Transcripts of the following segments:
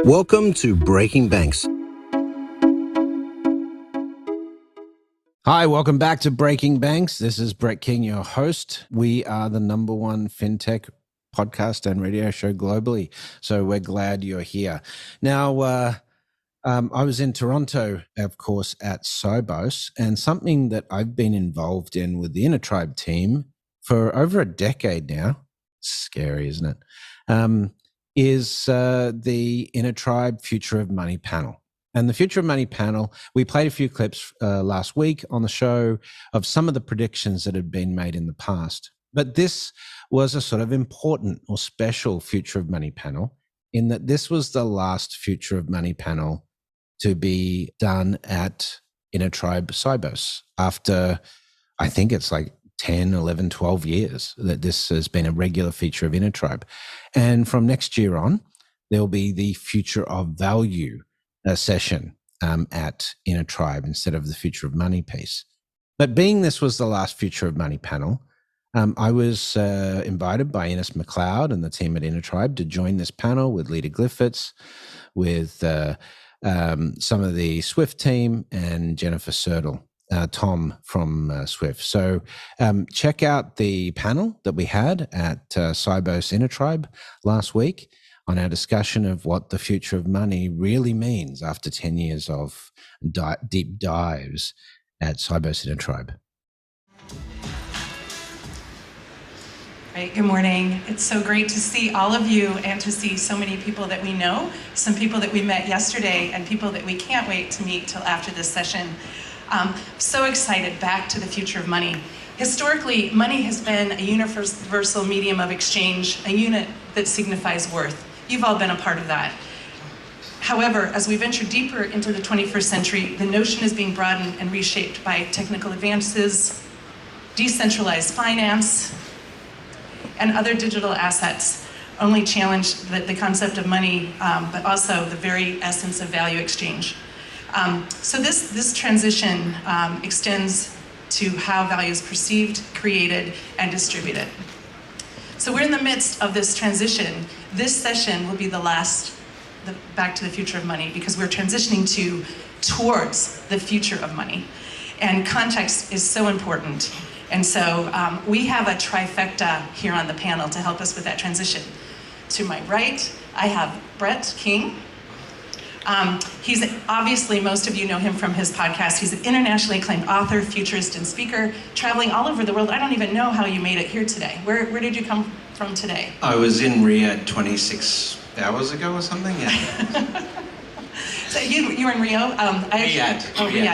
Welcome to Breaking Banks. Hi, welcome back to Breaking Banks. This is Brett King, your host. We are the #1 fintech podcast and radio show globally, so we're glad you're here. Now, I was in Toronto, of course, at SIBOS, and something that I've been involved in with the InnerTribe team for over a decade now, scary, isn't it? Is the InnerTribe Future of Money panel. And the Future of Money panel, we played a few clips last week on the show of some of the predictions that had been made in the past. But this was a sort of important or special Future of Money panel in that this was the last Future of Money panel to be done at InnerTribe SIBOS after, I think it's like 10, 11, 12 years that this has been a regular feature of InnerTribe. And from next year on, there'll be the Future of Value session at InnerTribe instead of the Future of Money piece. But being this was the last Future of Money panel, I was invited by Ines McLeod and the team at InnerTribe to join this panel with Leda Glyptis, with some of the SWIFT team and Jennifer Sertl. Tom from SWIFT. So check out the panel that we had at SIBOS InnerTribe last week on our discussion of what the future of money really means after 10 years of deep dives at SIBOS InnerTribe. Right, good morning. It's so great to see all of you and to see so many people that we know, some people that we met yesterday and people that we can't wait to meet till after this session. So excited, back to the future of money. Historically, money has been a universal medium of exchange, a unit that signifies worth. You've all been a part of that. However, as we venture deeper into the 21st century, the notion is being broadened and reshaped by technical advances, decentralized finance, and other digital assets only challenge the concept of money, but also the very essence of value exchange. So this transition extends to how value is perceived, created, and distributed. So we're in the midst of this transition. This session will be the last, back to the future of money, because we're transitioning towards the future of money. And context is so important. And so we have a trifecta here on the panel to help us with that transition. To my right, I have Brett King. He's obviously, most of you know him from his podcast. He's an internationally acclaimed author, futurist, and speaker, traveling all over the world. I don't even know how you made it here today. Where did you come from today? I was in Riyadh 26 hours ago or something, yeah. So you were in Rio? Riyadh,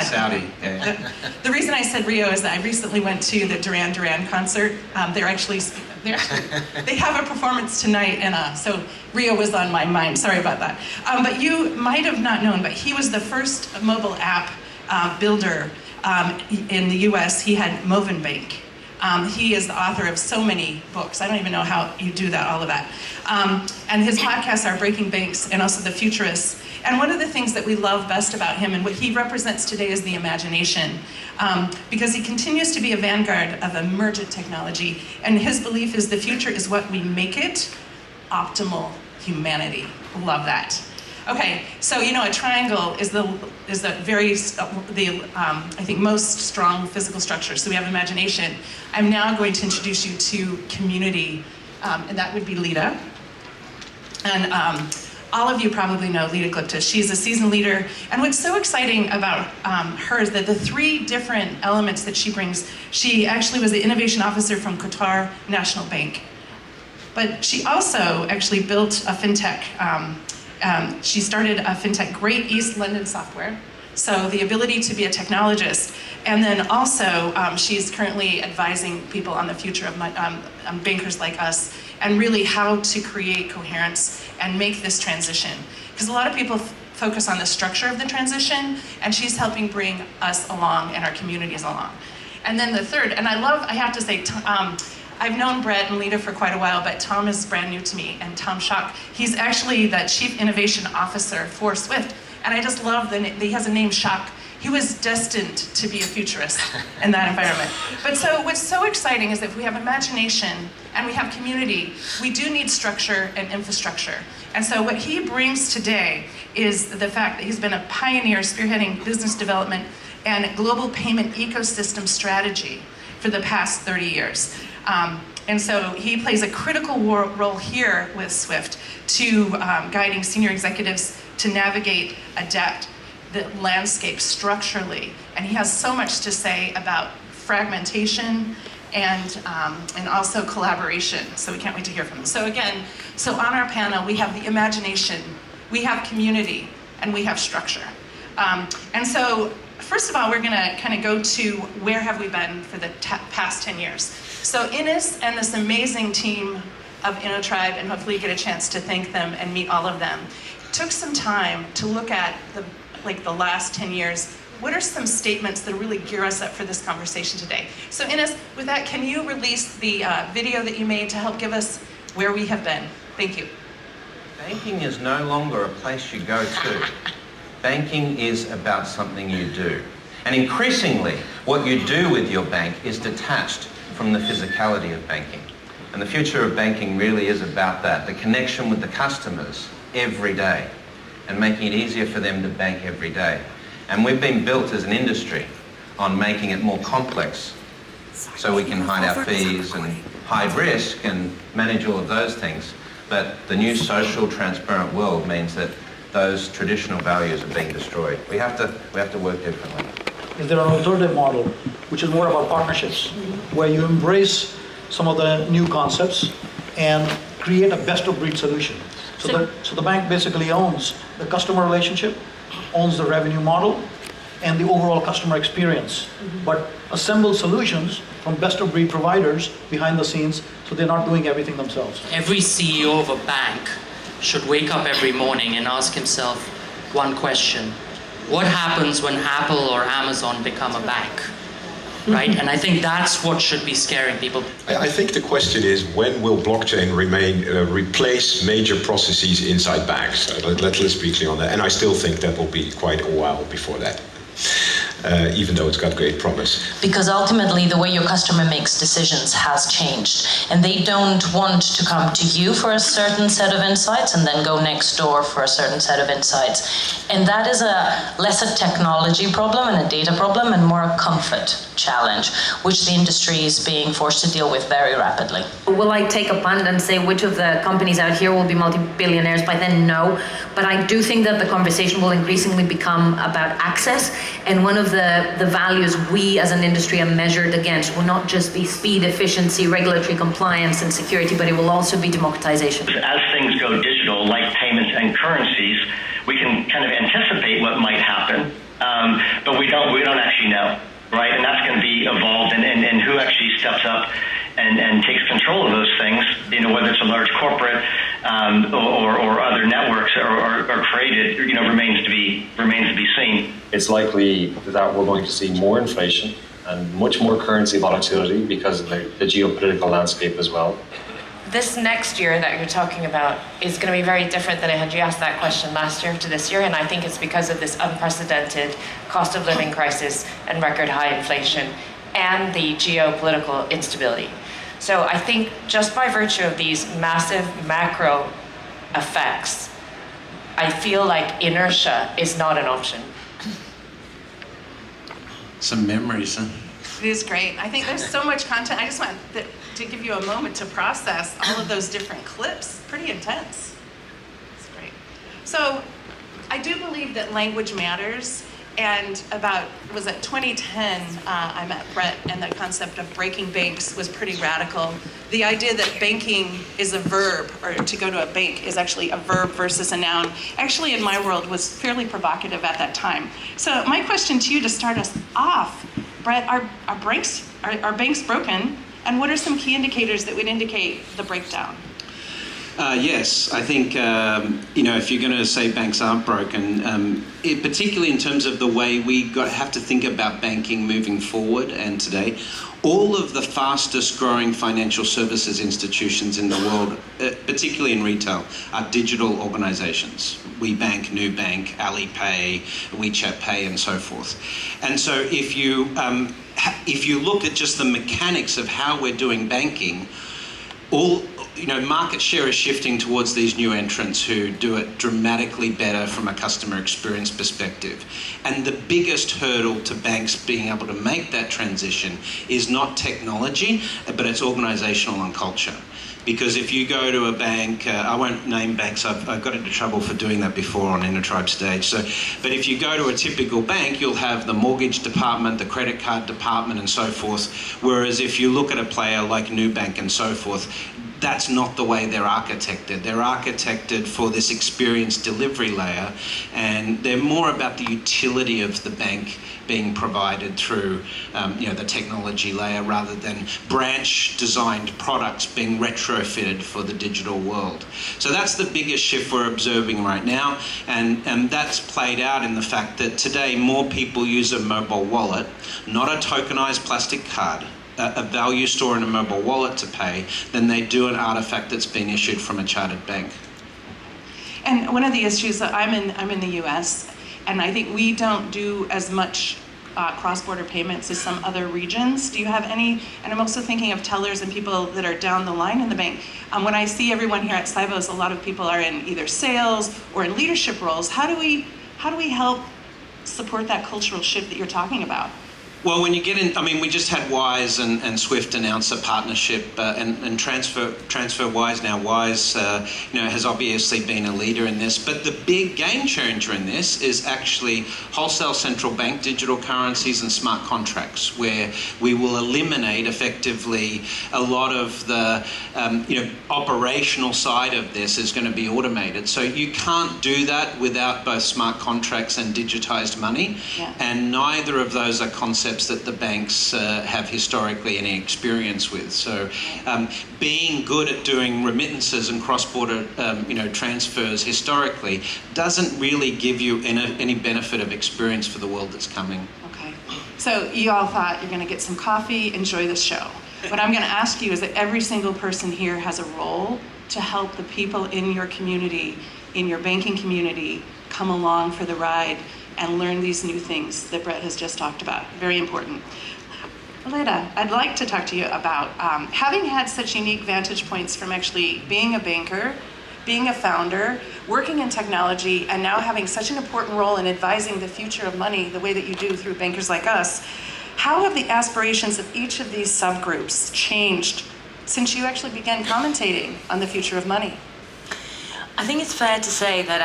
Saudi. Yeah. The reason I said Rio is that I recently went to the Duran Duran concert. They have a performance tonight, and so Rio was on my mind. Sorry about that. But you might have not known, but he was the first mobile app builder in the U.S. He had Movenbank. He is the author of so many books. I don't even know how you do that, all of that. And his podcasts are Breaking Banks and also The Futurists. And one of the things that we love best about him and what he represents today is the imagination, because he continues to be a vanguard of emergent technology. And his belief is the future is what we make it, optimal humanity. Love that. Okay, so a triangle is the I think most strong physical structure. So we have imagination. I'm now going to introduce you to community, and that would be Leda. And all of you probably know Leda Glyptis. She's a seasoned leader, and what's so exciting about her is that the three different elements that she brings. She actually was the innovation officer from Qatar National Bank, but she also actually built a fintech. She started a fintech, Great East London Software, so the ability to be a technologist. And then also, she's currently advising people on the future of bankers like us, and really how to create coherence and make this transition. Because a lot of people focus on the structure of the transition, and she's helping bring us along and our communities along. And then the third, and I have to say, I've known Brett and Leda for quite a while, but Tom is brand new to me, and Tom Zschach, he's actually the Chief Innovation Officer for SWIFT, and I just love he has a name, Zschach. He was destined to be a futurist in that environment. But so what's so exciting is that if we have imagination and we have community, we do need structure and infrastructure. And so what he brings today is the fact that he's been a pioneer spearheading business development and global payment ecosystem strategy for the past 30 years. And so he plays a critical role here with SWIFT to guiding senior executives to navigate, adapt the landscape structurally. And he has so much to say about fragmentation and also collaboration. So we can't wait to hear from him. So again, so on our panel, we have the imagination, we have community, and we have structure. And so first of all, we're gonna kind of go to where have we been for the past 10 years. So Ines and this amazing team of InnoTribe, and hopefully you get a chance to thank them and meet all of them, took some time to look at the last 10 years. What are some statements that really gear us up for this conversation today? So Ines, with that, can you release the video that you made to help give us where we have been? Thank you. Banking is no longer a place you go to. Banking is about something you do. And increasingly, what you do with your bank is detached from the physicality of banking. And the future of banking really is about that, the connection with the customers every day and making it easier for them to bank every day. And we've been built as an industry on making it more complex so we can hide our fees and hide risk and manage all of those things. But the new social, transparent world means that those traditional values are being destroyed. We have to work differently. Is there an alternative model, which is more about partnerships, where you embrace some of the new concepts and create a best-of-breed solution? So the bank basically owns the customer relationship, owns the revenue model, and the overall customer experience, but assemble solutions from best-of-breed providers behind the scenes, so they're not doing everything themselves. Every CEO of a bank should wake up every morning and ask himself one question: what happens when Apple or Amazon become a bank? Right? And I think that's what should be scaring people. I think the question is, when will blockchain replace major processes inside banks? Let's be clear on that. And I still think that will be quite a while before that, even though it's got great promise. Because ultimately the way your customer makes decisions has changed, and they don't want to come to you for a certain set of insights and then go next door for a certain set of insights. And that is less a technology problem and a data problem and more a comfort challenge, which the industry is being forced to deal with very rapidly. Will I take a punt and say which of the companies out here will be multi-billionaires by then? No. But I do think that the conversation will increasingly become about access, and one of the values we as an industry are measured against will not just be speed, efficiency, regulatory compliance and security, but it will also be democratization. As things go digital, like payments and currencies, we can kind of anticipate what might happen, but we don't actually know, right? And that's going to be evolved, and who actually steps up and takes control of those things, whether it's a large corporate or other networks are created, remains to be seen. It's likely that we're going to see more inflation and much more currency volatility because of the geopolitical landscape as well. This next year that you're talking about is going to be very different than had you asked that question last year to this year, and I think it's because of this unprecedented cost of living crisis and record high inflation and the geopolitical instability. So I think just by virtue of these massive macro effects, I feel like inertia is not an option. Some memories, huh? It is great. I think there's so much content. I just want to give you a moment to process all of those different clips. Pretty intense. It's great. So I do believe that language matters. And about, was it 2010, I met Brett, and the concept of breaking banks was pretty radical. The idea that banking is a verb, or to go to a bank is actually a verb versus a noun, actually in my world was fairly provocative at that time. So my question to you to start us off, Brett, are banks broken? And what are some key indicators that would indicate the breakdown? Yes, I think, if you're going to say banks aren't broken, particularly in terms of the way we have to think about banking moving forward and today, all of the fastest growing financial services institutions in the world, particularly in retail, are digital organizations. WeBank, Nubank, Alipay, WeChat Pay, and so forth. And so if you look at just the mechanics of how we're doing banking, market share is shifting towards these new entrants who do it dramatically better from a customer experience perspective. And the biggest hurdle to banks being able to make that transition is not technology, but it's organizational and culture. Because if you go to a bank, I won't name banks, I've got into trouble for doing that before on Intertribe stage. But if you go to a typical bank, you'll have the mortgage department, the credit card department, and so forth. Whereas if you look at a player like Nubank and so forth, that's not the way they're architected. They're architected for this experience delivery layer, and they're more about the utility of the bank being provided through the technology layer rather than branch-designed products being retrofitted for the digital world. So that's the biggest shift we're observing right now, and that's played out in the fact that today more people use a mobile wallet, not a tokenized plastic card, a value store in a mobile wallet to pay, than they do an artifact that's been issued from a chartered bank. And one of the issues that I'm in the U.S., and I think we don't do as much cross-border payments as some other regions. Do you have any? And I'm also thinking of tellers and people that are down the line in the bank. When I see everyone here at SIBOS, a lot of people are in either sales or in leadership roles. How do we help support that cultural shift that you're talking about? Well, when you get in, we just had Wise and SWIFT announce a partnership, and transfer Wise now. Wise, has obviously been a leader in this, but the big game changer in this is actually wholesale central bank digital currencies and smart contracts, where we will eliminate effectively a lot of the, operational side of this is going to be automated. So you can't do that without both smart contracts and digitized money, and neither of those are concepts that the banks have historically any experience with. So being good at doing remittances and cross-border transfers historically doesn't really give you any benefit of experience for the world that's coming. Okay. So you all thought you're going to get some coffee, enjoy the show. What I'm going to ask you is that every single person here has a role to help the people in your community, in your banking community, come along for the ride and learn these new things that Brett has just talked about. Very important. Leda, I'd like to talk to you about having had such unique vantage points from actually being a banker, being a founder, working in technology, and now having such an important role in advising the future of money the way that you do through bankers like us. How have the aspirations of each of these subgroups changed since you actually began commentating on the future of money? I think it's fair to say that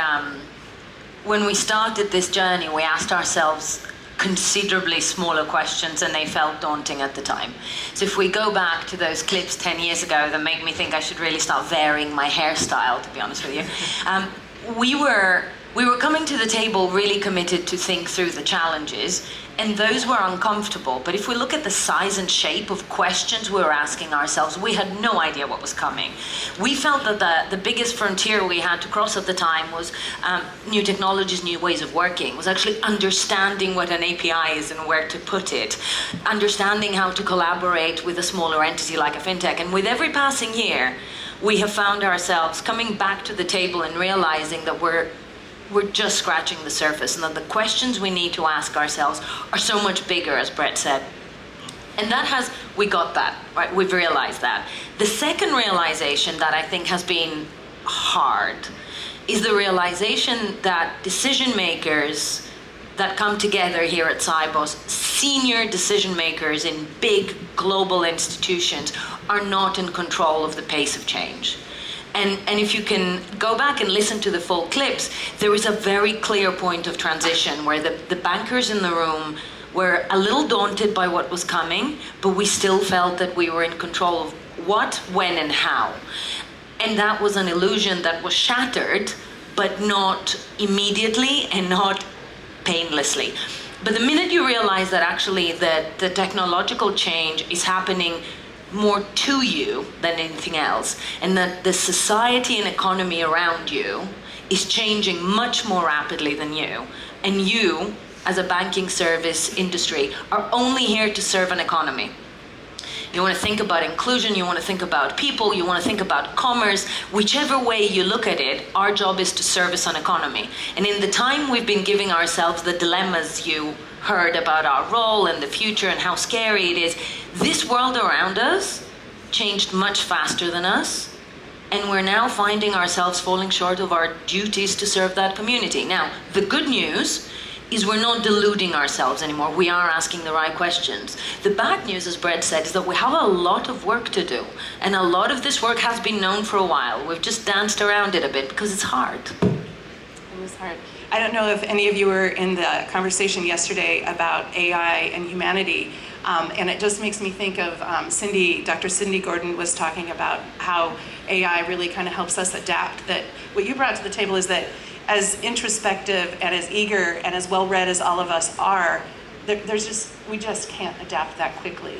when we started this journey, we asked ourselves considerably smaller questions and they felt daunting at the time. So if we go back to those clips 10 years ago that make me think I should really start varying my hairstyle, to be honest with you, we were coming to the table really committed to think through the challenges, and those were uncomfortable. But if we look at the size and shape of questions we were asking ourselves, we had no idea what was coming. We felt that the biggest frontier we had to cross at the time was new technologies, new ways of working, was actually understanding what an API is and where to put it, understanding how to collaborate with a smaller entity like a fintech. And with every passing year, we have found ourselves coming back to the table and realizing that we're just scratching the surface, and that the questions we need to ask ourselves are so much bigger, as Brett said. And we got that, right? We've realized that. The second realization that I think has been hard is the realization that decision makers that come together here at SIBOS, senior decision makers in big global institutions, are not in control of the pace of change. And if you can go back and listen to the full clips, there was a very clear point of transition where the bankers in the room were a little daunted by what was coming, but we still felt that we were in control of what, when, and how. And that was an illusion that was shattered, but not immediately and not painlessly. But the minute you realize that actually the technological change is happening more to you than anything else, and that the society and economy around you is changing much more rapidly than you, and you, as a banking service industry, are only here to serve an economy. You want to think about inclusion, you want to think about people, you want to think about commerce. Whichever way you look at it, our job is to service an economy. And in the time we've been giving ourselves the dilemmas you heard about our role and the future and how scary it is, this world around us changed much faster than us. And we're now finding ourselves falling short of our duties to serve that community. Now, the good news is we're not deluding ourselves anymore. We are asking the right questions. The bad news, as Brett said, is that we have a lot of work to do. And a lot of this work has been known for a while. We've just danced around it a bit because it's hard. It was hard. I don't know if any of you were in the conversation yesterday about AI and humanity. And it just makes me think of Dr. Cindy Gordon was talking about how AI really kind of helps us adapt. That what you brought to the table is that as introspective and as eager and as well-read as all of us are, we just can't adapt that quickly.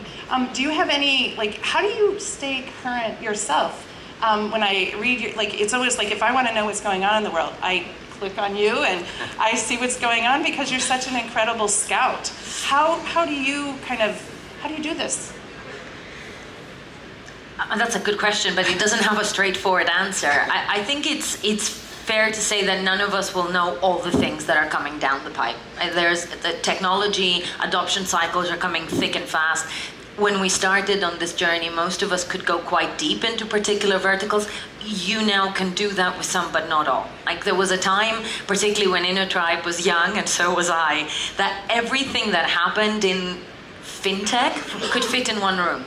Do you have any, how do you stay current yourself? When I read it's always like, if I want to know what's going on in the world, I click on you and I see what's going on because you're such an incredible scout. How do you do this? That's a good question, but it doesn't have a straightforward answer. I think it's fair to say that none of us will know all the things that are coming down the pipe. There's the technology adoption cycles are coming thick and fast. When we started on this journey, most of us could go quite deep into particular verticals. You now can do that with some, but not all. There was a time, particularly when InnoTribe was young, and so was I, that everything that happened in fintech could fit in one room.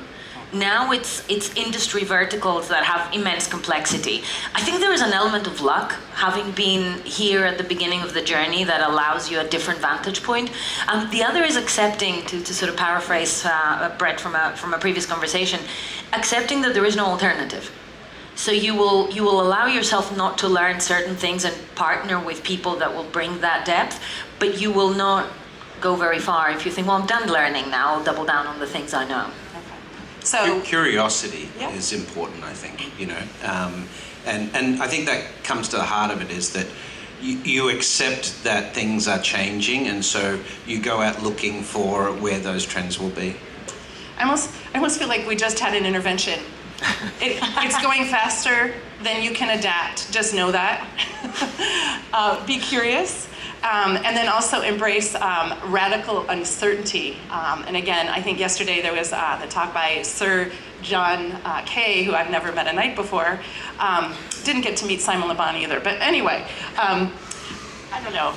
Now it's industry verticals that have immense complexity. I think there is an element of luck, having been here at the beginning of the journey, that allows you a different vantage point. The other is accepting, to sort of paraphrase Brett from a previous conversation, accepting that there is no alternative. So you will allow yourself not to learn certain things and partner with people that will bring that depth, but you will not go very far if you think, well, I'm done learning now, I'll double down on the things I know. So curiosity is important, I think, and I think that comes to the heart of it, is that you accept that things are changing, and so you go out looking for where those trends will be. I almost feel like we just had an intervention. It's going faster than you can adapt. Just know that. Be curious. And then also embrace radical uncertainty. And again, I think yesterday there was the talk by Sir John Kay, who I've never met a night before. Didn't get to meet Simon Laban either. But anyway, I don't know.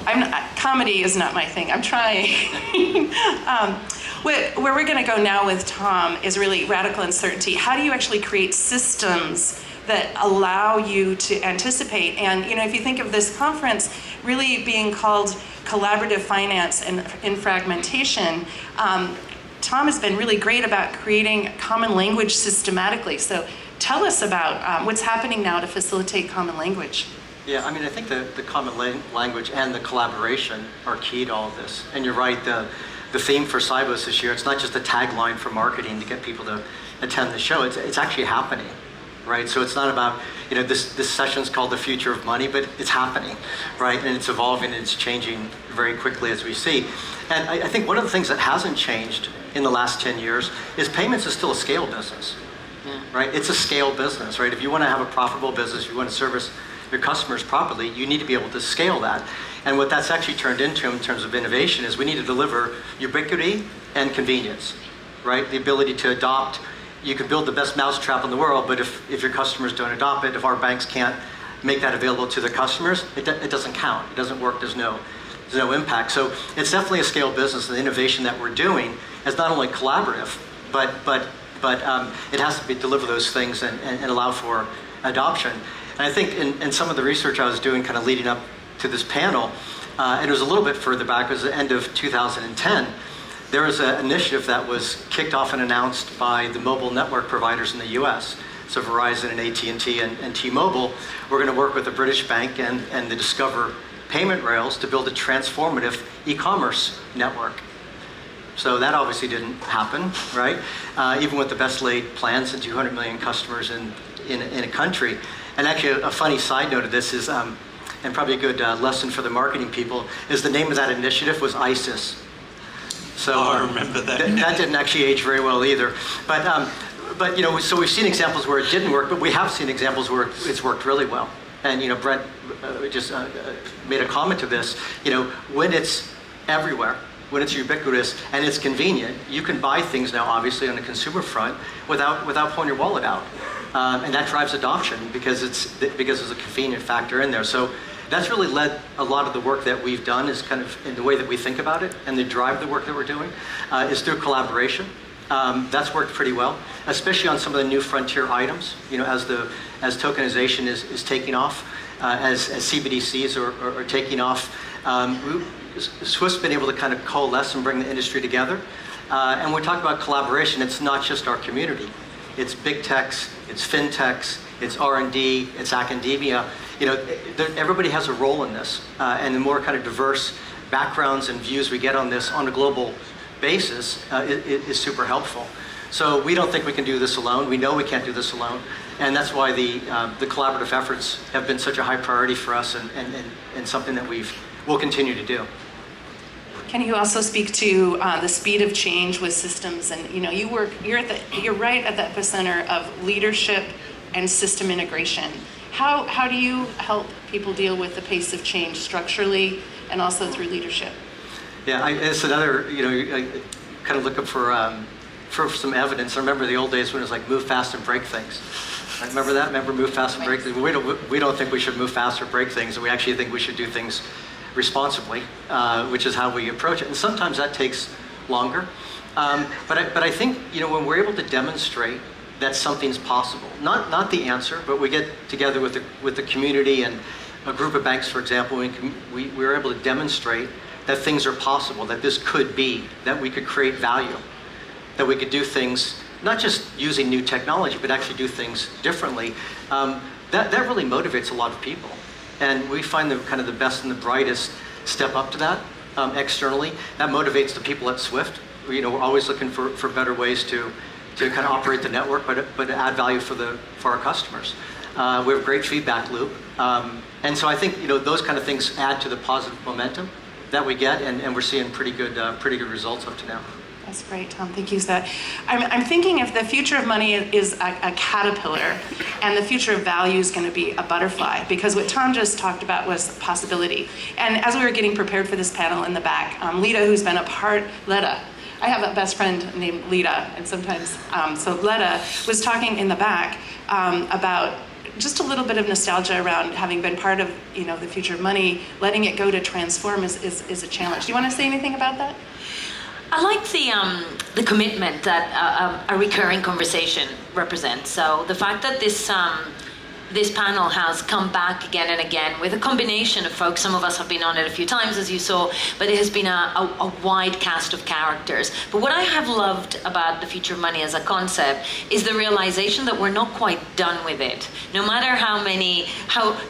Comedy is not my thing. I'm trying. Where we're going to go now with Tom is really radical uncertainty. How do you actually create systems that allow you to anticipate? And if you think of this conference really being called Collaborative Finance and in Fragmentation, Tom has been really great about creating common language systematically. So tell us about what's happening now to facilitate common language. Yeah, I think the common language and the collaboration are key to all of this. And you're right, the theme for SIBOS this year, it's not just a tagline for marketing to get people to attend the show, it's actually happening. Right, so it's not about, this session's called The Future of Money, but it's happening, right? And it's evolving and it's changing very quickly as we see. And I think one of the things that hasn't changed in the last 10 years is payments is still a scale business, right? It's a scale business, right? If you want to have a profitable business, you want to service your customers properly, you need to be able to scale that. And what that's actually turned into in terms of innovation is we need to deliver ubiquity and convenience, right? The ability to adopt. You can build the best mousetrap in the world, but if your customers don't adopt it, if our banks can't make that available to their customers, it doesn't count. It doesn't work. There's no impact. So it's definitely a scale business. The innovation that we're doing is not only collaborative, but it has to deliver those things and allow for adoption. And I think in some of the research I was doing kind of leading up to this panel, and it was a little bit further back, it was the end of 2010, there was an initiative that was kicked off and announced by the mobile network providers in the US. So Verizon and AT&T and T-Mobile, we're going to work with the British Bank and the Discover payment rails to build a transformative e-commerce network. So that obviously didn't happen, right? Even with the best laid plans and 200 million customers in a country. And actually, a funny side note of this is, and probably a good lesson for the marketing people, is the name of that initiative was ISIS. So I remember that. That didn't actually age very well either. But so we've seen examples where it didn't work, but we have seen examples where it's worked really well. And Brent just made a comment to this. When it's everywhere, when it's ubiquitous and it's convenient, you can buy things now, obviously, on the consumer front without pulling your wallet out, and that drives adoption because there's a convenient factor in there. So that's really led a lot of the work that we've done is kind of in the way that we think about it, and the drive the work that we're doing is through collaboration. That's worked pretty well, especially on some of the new frontier items. As tokenization is taking off, as CBDCs are taking off. SWIFT's been able to kind of coalesce and bring the industry together. And when we talk about collaboration, it's not just our community. It's big techs, it's fintechs, it's R&D, it's academia. Everybody has a role in this. And the more kind of diverse backgrounds and views we get on this on a global basis is super helpful. So we don't think we can do this alone. We know we can't do this alone. And that's why the collaborative efforts have been such a high priority for us and something that we'll continue to do. Can you also speak to the speed of change with systems? And you're right at the epicenter of leadership and system integration. How do you help people deal with the pace of change structurally and also through leadership? Yeah, it's another, kind of looking for some evidence. I remember the old days when it was like move fast and break things. I remember that? Remember move fast and break things? We don't think we should move fast or break things, and we actually think we should do things responsibly, which is how we approach it. And sometimes that takes longer. But I think, when we're able to demonstrate that something's possible, not the answer, but we get together with the community and a group of banks, for example, we were able to demonstrate that things are possible, that this could be, that we could create value, that we could do things, not just using new technology, but actually do things differently. That really motivates a lot of people. And we find the kind of the best and the brightest step up to that externally. That motivates the people at SWIFT. We're always looking for better ways to kind of operate the network, but add value for our customers. We have a great feedback loop. And so I think those kind of things add to the positive momentum that we get, and we're seeing pretty good results up to now. That's great, Tom. Thank you for that. I'm thinking if the future of money is a caterpillar and the future of value is going to be a butterfly, because what Tom just talked about was possibility. And as we were getting prepared for this panel in the back, Leda, who's been Leda, I have a best friend named Leda, and sometimes, so Leda was talking in the back about just a little bit of nostalgia around having been part of the future of money. Letting it go to transform is a challenge. Do you want to say anything about that? I like the commitment that a recurring conversation represents. So the fact that this panel has come back again and again with a combination of folks. Some of us have been on it a few times, as you saw, but it has been a wide cast of characters. But what I have loved about the future of money as a concept is the realization that we're not quite done with it. No matter how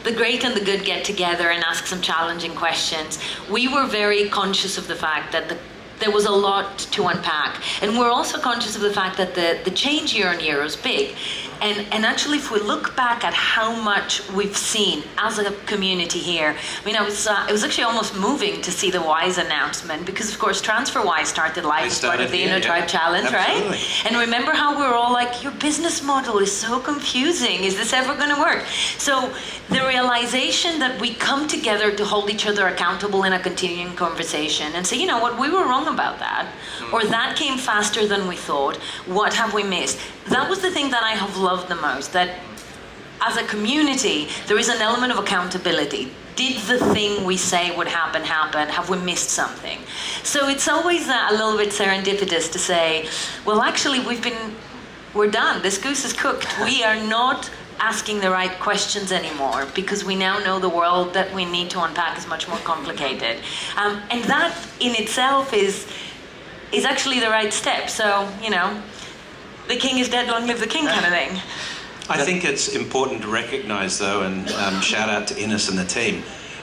the great and the good get together and ask some challenging questions, we were very conscious of the fact that there was a lot to unpack. And we're also conscious of the fact that the change year on year is big. And actually, if we look back at how much we've seen as a community here, it was actually almost moving to see the WISE announcement, because of course TransferWise started live as part of the InnoTribe Challenge, Absolutely. right? And remember how we were all like, your business model is so confusing, is this ever going to work? So the realization that we come together to hold each other accountable in a continuing conversation and say, you know what, we were wrong about that, or that came faster than we thought, what have we missed? That was the thing that I have loved the most, that as a community, there is an element of accountability. Did the thing we say would happen? Have we missed something? So it's always a little bit serendipitous to say, well, actually, we're done. This goose is cooked. We are not asking the right questions anymore, because we now know the world that we need to unpack is much more complicated. And that in itself is actually the right step. So, the king is dead, long live the king kind of thing. I think it's important to recognise, though, and shout out to Ines and the team,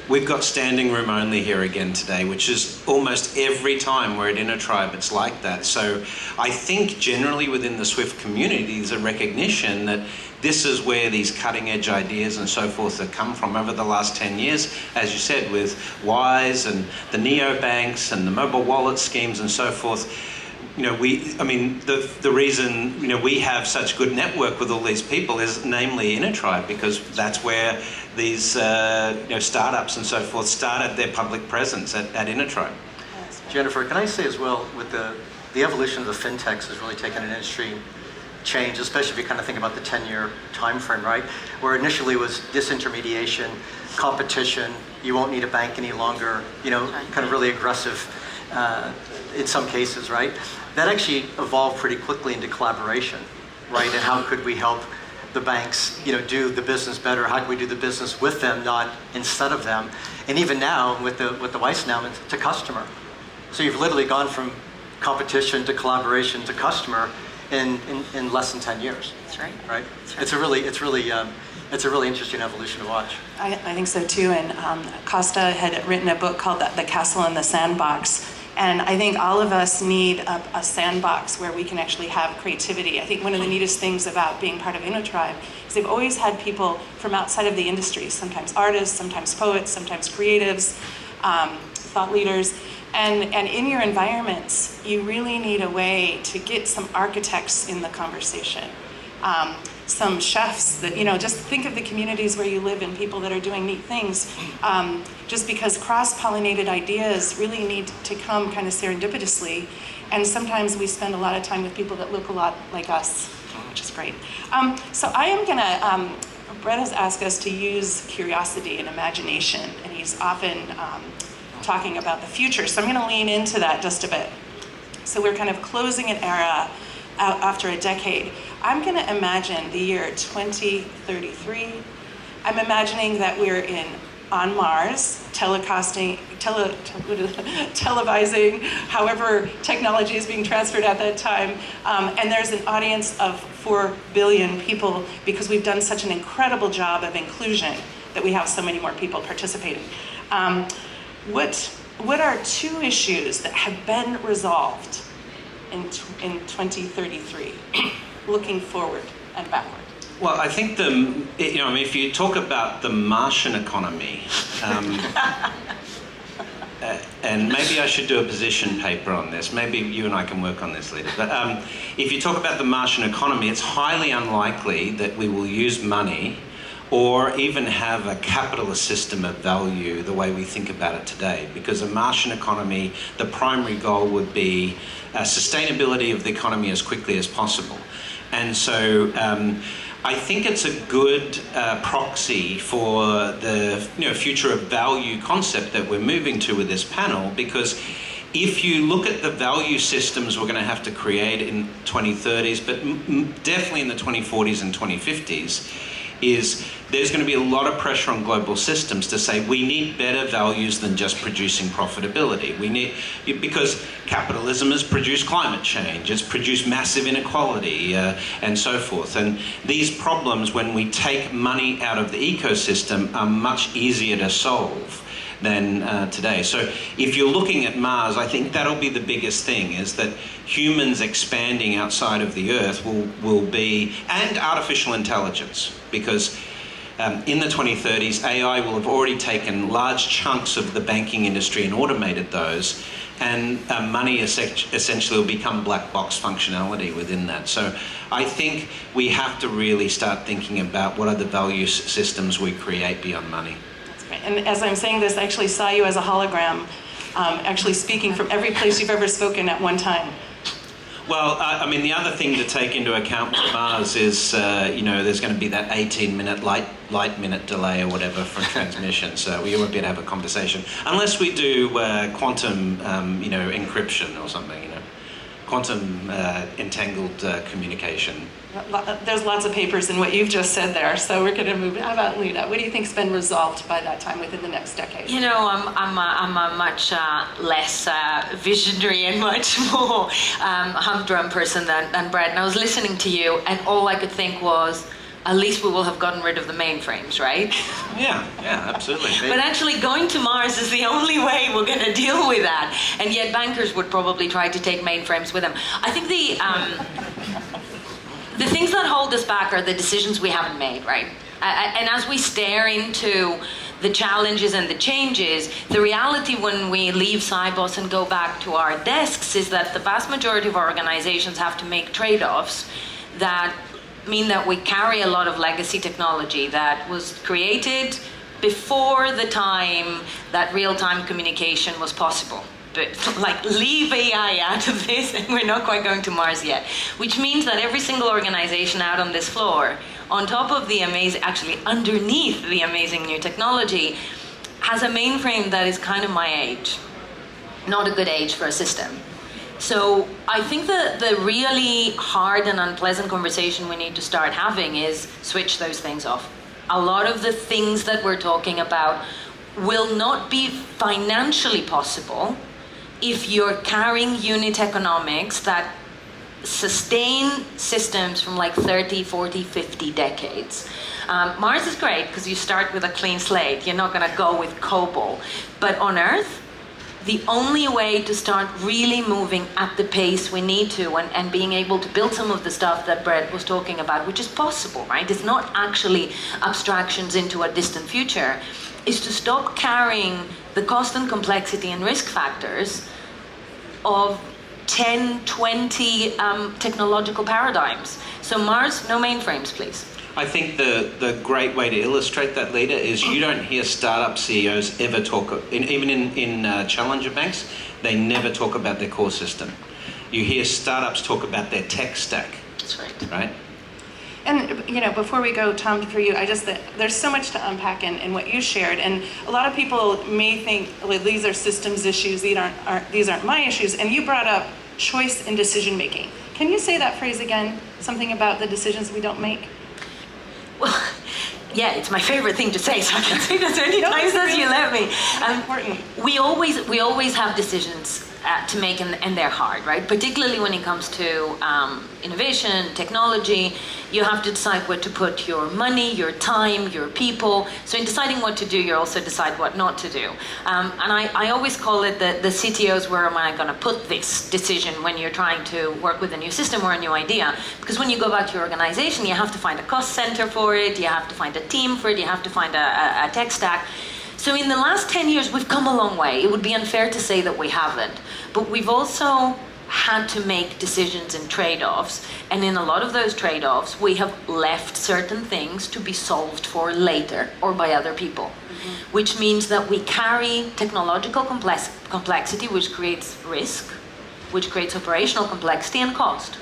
we've got standing room only here again today, which is almost every time we're at InnoTribe, it's like that. So I think generally within the SWIFT community, there's a recognition that this is where these cutting edge ideas and so forth have come from over the last 10 years, as you said, with Wise and the neobanks and the mobile wallet schemes and so forth. You know, the reason, you know, we have such good network with all these people is namely InnoTribe, because that's where these startups and so forth started their public presence at InnoTribe. Jennifer, can I say as well, with the evolution of the fintechs has really taken an industry change, especially if you kind of think about the 10-year time frame, right? Where initially was disintermediation, competition, you won't need a bank any longer, you know, kind of really aggressive in some cases, right? That actually evolved pretty quickly into collaboration, right? And how could we help the banks, you know, do the business better? How can we do the business with them, not instead of them? And even now, with the Weiss now, to customer. So you've literally gone from competition to collaboration to customer in less than 10 years. That's right. Right? That's right. It's a really interesting evolution to watch. I think so too. And Costa had written a book called The Castle in the Sandbox. And I think all of us need a sandbox where we can actually have creativity. I think one of the neatest things about being part of InnoTribe is they've always had people from outside of the industry, sometimes artists, sometimes poets, sometimes creatives, thought leaders. And in your environments, you really need a way to get some architects in the conversation. Some chefs that, you know, just think of the communities where you live and people that are doing neat things. Just because cross-pollinated ideas really need to come kind of serendipitously. And sometimes we spend a lot of time with people that look a lot like us, which is great. So I am gonna, Brett has asked us to use curiosity and imagination, and he's often talking about the future. So I'm gonna lean into that just a bit. So we're kind of closing an era after a decade. I'm going to imagine the year 2033. I'm imagining that we're on Mars, televising, however technology is being transferred at that time. And there's an audience of 4 billion people because we've done such an incredible job of inclusion that we have so many more people participating. What are 2 issues that have been resolved in 2033, looking forward and backward? Well, I think if you talk about the Martian economy, and maybe I should do a position paper on this. Maybe you and I can work on this later. But if you talk about the Martian economy, it's highly unlikely that we will use money or even have a capitalist system of value the way we think about it today. Because a Martian economy, the primary goal would be sustainability of the economy as quickly as possible. And so I think it's a good proxy for the future of value concept that we're moving to with this panel, because if you look at the value systems we're going to have to create in 2030s, but definitely in the 2040s and 2050s, there's going to be a lot of pressure on global systems to say we need better values than just producing profitability. Because capitalism has produced climate change, it's produced massive inequality, and so forth. And these problems, when we take money out of the ecosystem, are much easier to solve than today. So if you're looking at Mars, I think that'll be the biggest thing, is that humans expanding outside of the Earth will be, and artificial intelligence, because in the 2030s, AI will have already taken large chunks of the banking industry and automated those, and money essentially will become black box functionality within that. So I think we have to really start thinking about what are the value systems we create beyond money. And as I'm saying this, I actually saw you as a hologram, actually speaking from every place you've ever spoken at one time. Well, I mean, the other thing to take into account with Mars is, there's going to be that 18-minute light minute delay or whatever for transmission, so we won't be able to have a conversation unless we do quantum, encryption or something, quantum entangled communication. There's lots of papers in what you've just said there, so we're going to move. How about Leda? What do you think's been resolved by that time within the next decade? I'm a much less visionary and much more humdrum person than Brett. And I was listening to you, and all I could think was, at least we will have gotten rid of the mainframes, right? Yeah, absolutely. But actually going to Mars is the only way we're going to deal with that. And yet bankers would probably try to take mainframes with them. I think the things that hold us back are the decisions we haven't made, right? And as we stare into the challenges and the changes, the reality when we leave SIBOS and go back to our desks is that the vast majority of our organizations have to make trade-offs that mean that we carry a lot of legacy technology that was created before the time that real-time communication was possible. But like, leave AI out of this and we're not quite going to Mars yet. Which means that every single organization out on this floor, on top of the amazing, actually underneath the amazing new technology, has a mainframe that is kind of my age. Not a good age for a system. So I think the really hard and unpleasant conversation we need to start having is switch those things off. A lot of the things that we're talking about will not be financially possible if you're carrying unit economics that sustain systems from like 30, 40, 50 decades. Mars is great because you start with a clean slate. You're not going to go with COBOL. But on Earth, the only way to start really moving at the pace we need to and being able to build some of the stuff that Brett was talking about, which is possible, right? It's not actually abstractions into a distant future, is to stop carrying the cost and complexity and risk factors of 10, 20 technological paradigms. So Mars, no mainframes, please. I think the great way to illustrate that, Leda, is you don't hear startup CEOs ever talk, even in challenger banks, they never talk about their core system. You hear startups talk about their tech stack. That's right. Right? And, you know, before we go, Tom, for you, there's so much to unpack in what you shared. And a lot of people may think, well, these are systems issues, these aren't my issues. And you brought up choice in decision making. Can you say that phrase again? Something about the decisions we don't make? Well, yeah, it's my favorite thing to say, so I can say that as many times as you let me. Important. We always have decisions to make, and they're hard, right? Particularly when it comes to innovation, technology. You have to decide where to put your money, your time, your people. So in deciding what to do, you also decide what not to do. And I always call it the CTOs, where am I going to put this decision when you're trying to work with a new system or a new idea? Because when you go back to your organization, you have to find a cost center for it, you have to find a team for it, you have to find a tech stack. So in the last 10 years, we've come a long way. It would be unfair to say that we haven't. But we've also had to make decisions and trade-offs. And in a lot of those trade-offs, we have left certain things to be solved for later or by other people. Mm-hmm. Which means that we carry technological complexity, which creates risk, which creates operational complexity and cost.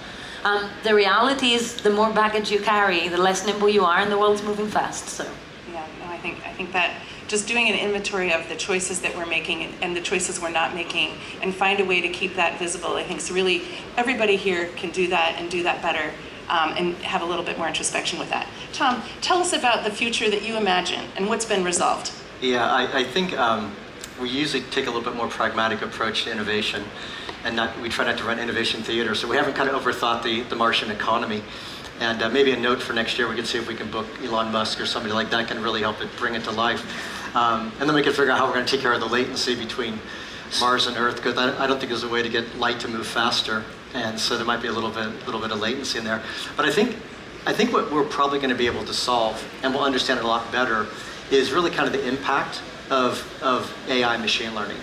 The reality is the more baggage you carry, the less nimble you are, and the world's moving fast. So. Yeah, no, I think that just doing an inventory of the choices that we're making and the choices we're not making, and find a way to keep that visible, I think is really, everybody here can do that and do that better, and have a little bit more introspection with that. Tom, tell us about the future that you imagine and what's been resolved. Yeah, I think we usually take a little bit more pragmatic approach to innovation, and we try not to run innovation theater, so we haven't kind of overthought the Martian economy. And maybe a note for next year, we can see if we can book Elon Musk or somebody like that can really help it, bring it to life. And then we can figure out how we're going to take care of the latency between Mars and Earth, because I don't think there's a way to get light to move faster, and so there might be a little bit of latency in there. But I think what we're probably going to be able to solve, and we'll understand it a lot better, is really kind of the impact of AI machine learning.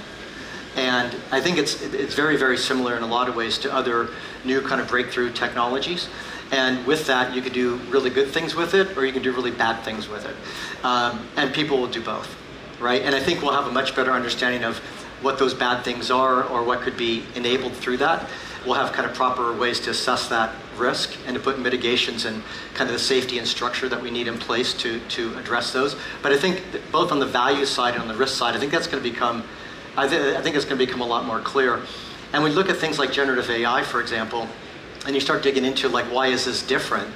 And I think it's very, very similar in a lot of ways to other new kind of breakthrough technologies. And with that, you can do really good things with it, or you can do really bad things with it. And people will do both, right? And I think we'll have a much better understanding of what those bad things are, or what could be enabled through that. We'll have kind of proper ways to assess that risk and to put mitigations and kind of the safety and structure that we need in place to address those. But I think both on the value side and on the risk side, I think that's going to become, I think it's going to become a lot more clear. And we look at things like generative AI, for example, and you start digging into like, why is this different?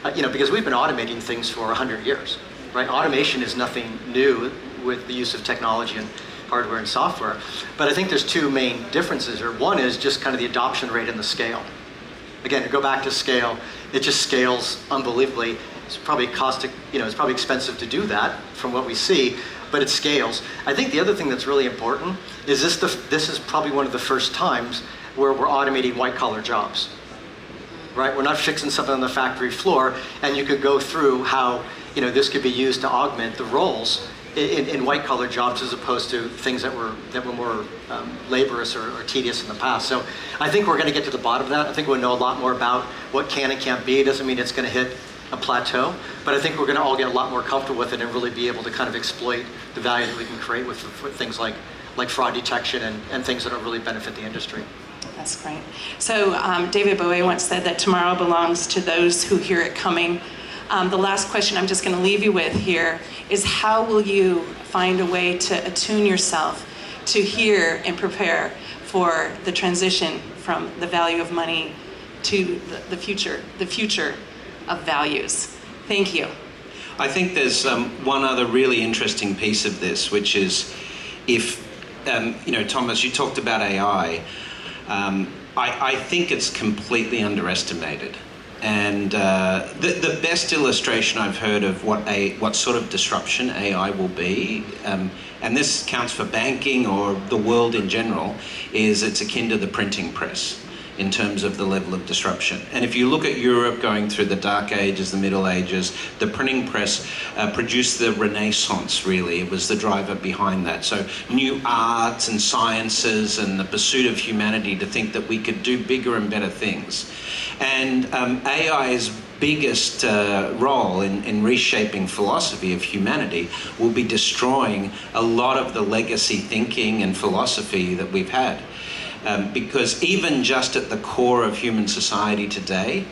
Because we've been automating things for 100 years, right? Automation is nothing new with the use of technology and hardware and software. But I think there's two main differences here. One is just kind of the adoption rate and the scale. Again, to go back to scale, it just scales unbelievably. It's probably it's probably expensive to do that from what we see, but it scales. I think the other thing that's really important is this is probably one of the first times where we're automating white-collar jobs. Right? We're not fixing something on the factory floor, and you could go through how this could be used to augment the roles in white-collar jobs as opposed to things that were more laborious or tedious in the past. So I think we're going to get to the bottom of that. I think we'll know a lot more about what can and can't be. It doesn't mean it's going to hit a plateau, but I think we're going to all get a lot more comfortable with it and really be able to kind of exploit the value that we can create with things like fraud detection and things that will really benefit the industry. That's great. So David Bowie once said that tomorrow belongs to those who hear it coming. The last question I'm just going to leave you with here is, how will you find a way to attune yourself to hear and prepare for the transition from the value of money to the future of values? Thank you. I think there's one other really interesting piece of this, which is if, Thomas, you talked about AI. I think it's completely underestimated. And the best illustration I've heard of what sort of disruption AI will be, and this counts for banking or the world in general, is it's akin to the printing press in terms of the level of disruption. And if you look at Europe going through the Dark Ages, the Middle Ages, the printing press produced the Renaissance, really. It was the driver behind that. So new arts and sciences and the pursuit of humanity to think that we could do bigger and better things. And AI's biggest role in reshaping philosophy of humanity will be destroying a lot of the legacy thinking and philosophy that we've had. Because even just at the core of human society today,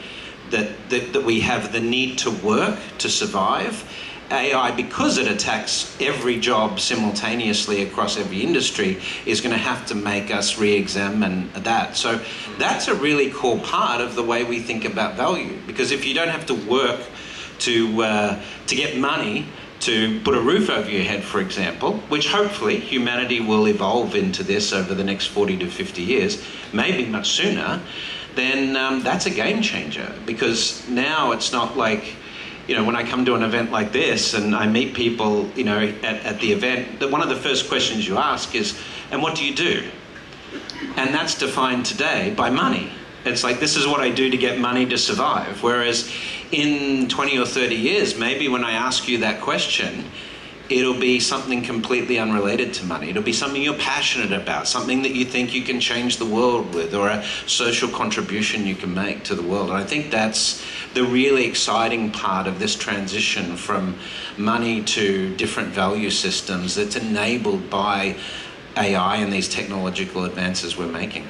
that we have the need to work to survive, AI, because it attacks every job simultaneously across every industry, is going to have to make us re-examine that. So that's a really core part of the way we think about value. Because if you don't have to work to get money to put a roof over your head, for example, which hopefully humanity will evolve into this over the next 40 to 50 years, maybe much sooner, then that's a game changer. Because now it's not like, when I come to an event like this and I meet people, at the event, that one of the first questions you ask is, and what do you do? And that's defined today by money. It's like, this is what I do to get money to survive. Whereas in 20 or 30 years, maybe when I ask you that question, it'll be something completely unrelated to money. It'll be something you're passionate about, something that you think you can change the world with, or a social contribution you can make to the world. And I think that's the really exciting part of this transition from money to different value systems that's enabled by AI and these technological advances we're making.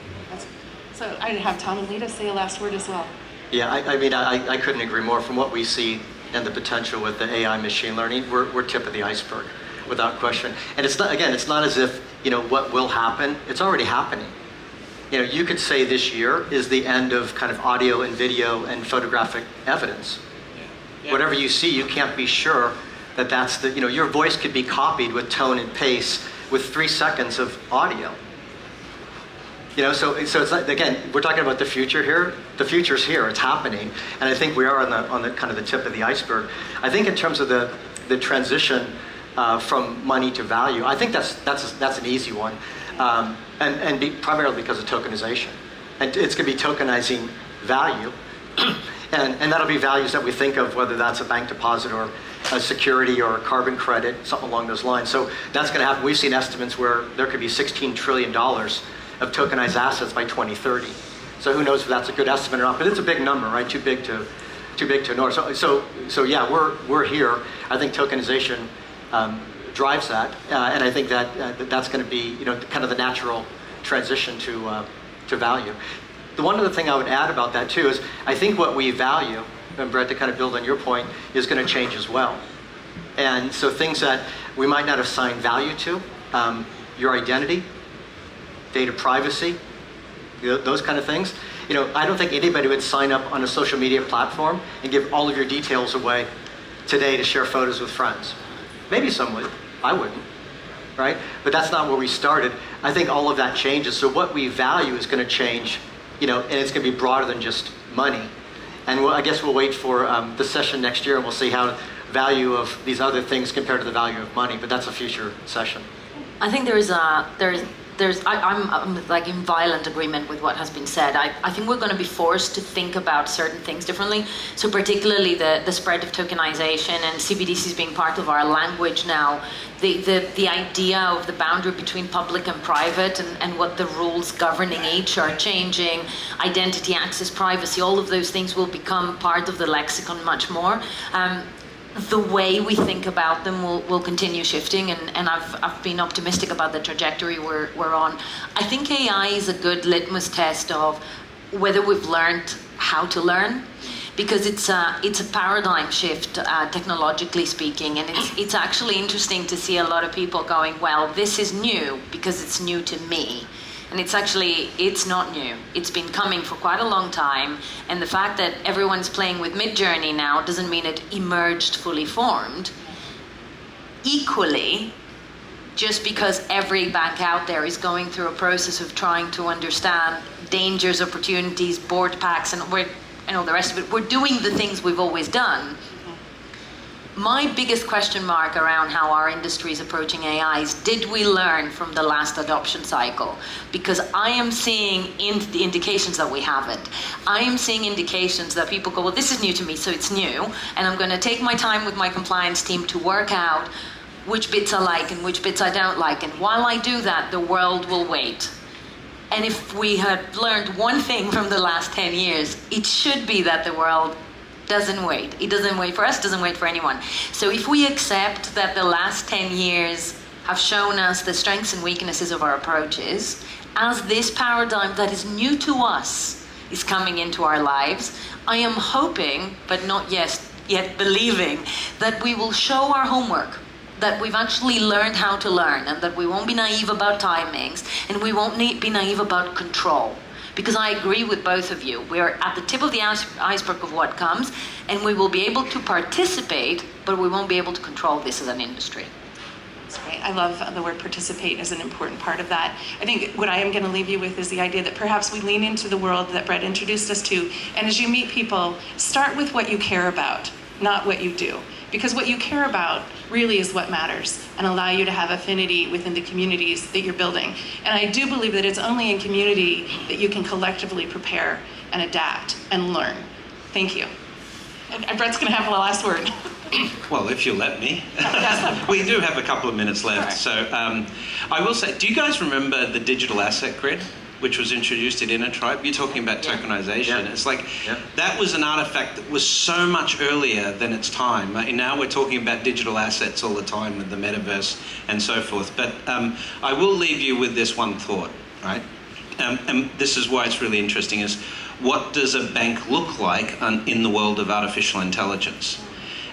So I'd have Tom and Leda say a last word as well. Yeah, I couldn't agree more. From what we see and the potential with the AI machine learning, we're tip of the iceberg, without question. And it's not as if, what will happen, it's already happening. You could say this year is the end of kind of audio and video and photographic evidence. Yeah. Whatever you see, you can't be sure that that's your voice could be copied with tone and pace with 3 seconds of audio. So it's like, again, we're talking about the future here. The future's here, it's happening. And I think we are on the kind of the tip of the iceberg. I think in terms of the transition from money to value, I think that's an easy one. Primarily because of tokenization. And it's going to be tokenizing value. and that'll be values that we think of, whether that's a bank deposit or a security or a carbon credit, something along those lines. So that's going to happen. We've seen estimates where there could be $16 trillion of tokenized assets by 2030. So who knows if that's a good estimate or not, but it's a big number, right? Too big to ignore. So yeah, we're here. I think tokenization drives that, and I think that's going to be kind of the natural transition to value. The one other thing I would add about that too is I think what we value, and Brett, to kind of build on your point, is going to change as well. And so things that we might not assign value to, your identity, data privacy, those kind of things. I don't think anybody would sign up on a social media platform and give all of your details away today to share photos with friends. Maybe some would, I wouldn't, right? But that's not where we started. I think all of that changes. So what we value is going to change, and it's going to be broader than just money. And I guess we'll wait for the session next year, and we'll see how value of these other things compared to the value of money. But that's a future session. I think I'm like in violent agreement with what has been said. I think we're going to be forced to think about certain things differently. So particularly the spread of tokenization and CBDCs being part of our language now, the idea of the boundary between public and private and what the rules governing each are changing, identity, access, privacy, all of those things will become part of the lexicon much more. The way we think about them will continue shifting, and I've been optimistic about the trajectory we're on. I think AI is a good litmus test of whether we've learned how to learn, because it's a paradigm shift technologically speaking, and it's actually interesting to see a lot of people going, well, this is new because it's new to me. And it's not new. It's been coming for quite a long time. And the fact that everyone's playing with Midjourney now doesn't mean it emerged fully formed. Equally, just because every bank out there is going through a process of trying to understand dangers, opportunities, board packs, and the rest of it, we're doing the things we've always done. My biggest question mark around how our industry is approaching AI is, did we learn from the last adoption cycle? Because I am seeing the indications that we haven't. I am seeing indications that people go, well, this is new to me, so it's new, and I'm going to take my time with my compliance team to work out which bits I like and which bits I don't like. And while I do that, the world will wait. And if we had learned one thing from the last 10 years, it should be that the world doesn't wait. It doesn't wait for us, doesn't wait for anyone. So if we accept that the last 10 years have shown us the strengths and weaknesses of our approaches, as this paradigm that is new to us is coming into our lives, I am hoping, but not yet believing, that we will show our homework, that we've actually learned how to learn, and that we won't be naive about timings, and we won't be naive about control. Because I agree with both of you. We're at the tip of the iceberg of what comes, and we will be able to participate, but we won't be able to control this as an industry. That's great. I love the word participate as an important part of that. I think what I am going to leave you with is the idea that perhaps we lean into the world that Brett introduced us to, and as you meet people, start with what you care about, not what you do. Because what you care about really is what matters, and allow you to have affinity within the communities that you're building. And I do believe that it's only in community that you can collectively prepare and adapt and learn. Thank you. And Brett's going to have the last word. Well, if you'll let me. We do have a couple of minutes left. Right. So I will say, do you guys remember the digital asset grid, which was introduced at Intertribe? You're talking about tokenization. Yeah. It's like, that was an artifact that was so much earlier than its time. Now we're talking about digital assets all the time with the metaverse and so forth. But I will leave you with this one thought, right? And this is why it's really interesting, is what does a bank look like in the world of artificial intelligence?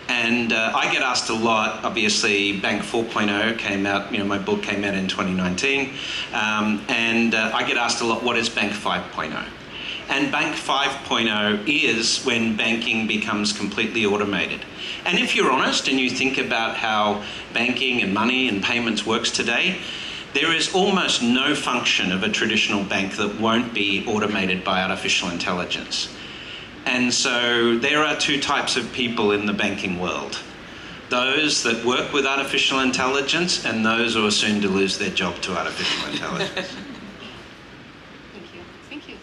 And I get asked a lot. Obviously, Bank 4.0 came out, my book came out in 2019. And I get asked a lot, what is Bank 5.0? And Bank 5.0 is when banking becomes completely automated. And if you're honest and you think about how banking and money and payments works today, there is almost no function of a traditional bank that won't be automated by artificial intelligence. And so there are two types of people in the banking world. Those that work with artificial intelligence and those who are soon to lose their job to artificial intelligence. Thank you.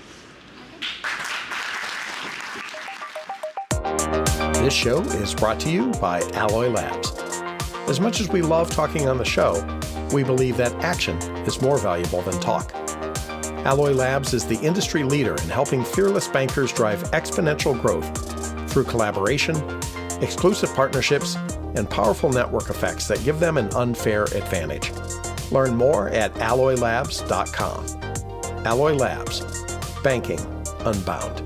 This show is brought to you by Alloy Labs. As much as we love talking on the show, we believe that action is more valuable than talk. Alloy Labs is the industry leader in helping fearless bankers drive exponential growth through collaboration, exclusive partnerships, and powerful network effects that give them an unfair advantage. Learn more at alloylabs.com. Alloy Labs, banking unbound.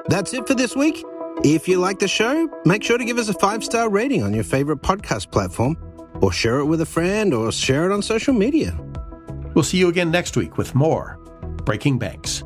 That's it for this week. If you like the show, make sure to give us a 5-star rating on your favorite podcast platform, or share it with a friend, or share it on social media. We'll see you again next week with more Breaking Banks.